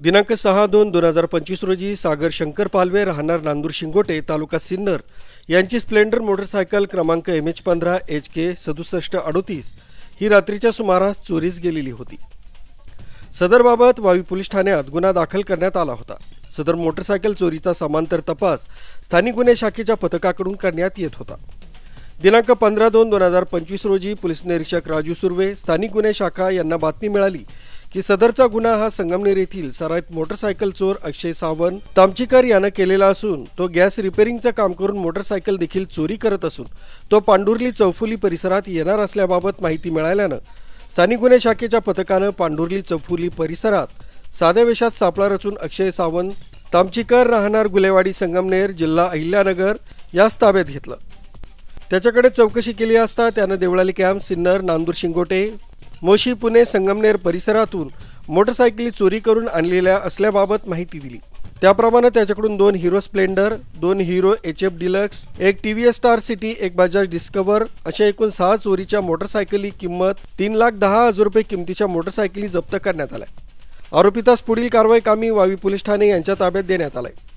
दिनांक 6/2/2025 रोजी सागर शंकर पालवे राहणार नांदूर शिंगोटे तालुका सिन्नर यांची स्प्लेंडर मोटरसायकल क्रमांक MH15 HK 6738 ही रात्रीच्या सुमारास चोरीस गेलेली होती। सदरबाबत वावी पोलीस ठाण्यात गुन्हा दाखल करण्यात आला होता। सदर मोटरसायकल चोरीचा समांतर तपास स्थानिक गुन्हे शाखेच्या पथकाकडून करण्यात येत होता। दिनांक 15/2/2025 रोजी पोलीस निरीक्षक राजू सुर्वे स्थानिक गुन्हे शाखा यांना बातमी मिळाली की सदरचा गुन्हा हा संगमनेर येथील सराईत मोटरसायकल चोर अक्षय सावंत तामचीकर यानं केलेला असून तो गॅस रिपेअरिंगचं काम करून मोटरसायकल देखील चोरी करत असून तो पांडुर्ली चौफुली परिसरात येणार असल्याबाबत माहिती मिळाल्यानं स्थानिक गुन्हे शाखेच्या पथकानं पांडुर्ली चौफुली परिसरात साध्या वेशात सापळा रचून अक्षय सावंत तामचीकर राहणार गुलेवाडी संगमनेर जिल्हा अहिल्यानगर यास ताब्यात घेतलं। त्याच्याकडे चौकशी केली असता त्यानं देवळाली कॅम्प सिन्नर नांदूर शिंगोटे मोशी पुणे संगमनेर परिसरातून मोटरसायकली चोरी करून आणलेल्या असल्याबाबत माहिती दिली। त्याप्रमाणे त्याच्याकडून 2 Hero Splendor, 2 Hero HF deluxe, 1 TVS star city, 1 Bajaj Discover अशा एकूण 6 चोरीच्या मोटरसायकली किंमत 3,10,000 रुपये किमतीच्या मोटरसायकली जप्त करण्यात आल्या। आरोपितास पुढील कारवाई कामी वावी पोलीस ठाणे यांच्या ताब्यात देण्यात आले।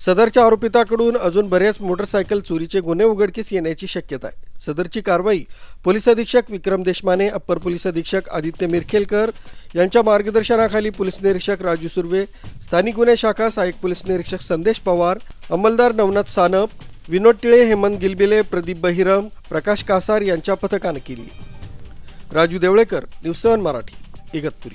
सदरच्या आरोपिताकडून अजून बऱ्याच मोटरसायकल चोरीचे गुन्हे उघडकीस येण्याची शक्यता आहे। सदरची कारवाई पोलीस अधीक्षक विक्रम देशमाने, अप्पर पोलीस अधीक्षक आदित्य मिरखेलकर यांच्या मार्गदर्शनाखाली पोलीस निरीक्षक राजू सुर्वे, स्थानिक गुन्हे शाखा सहाय्यक पोलीस निरीक्षक संदेश पवार, अंमलदार नवनाथ सानप, विनोद टिळे, हेमंत गिलबिले, प्रदीप बहिरम, प्रकाश कासार यांच्या पथकाने केली। राजू देवळेकर, न्यूज 7 मराठी, इगतपुरी।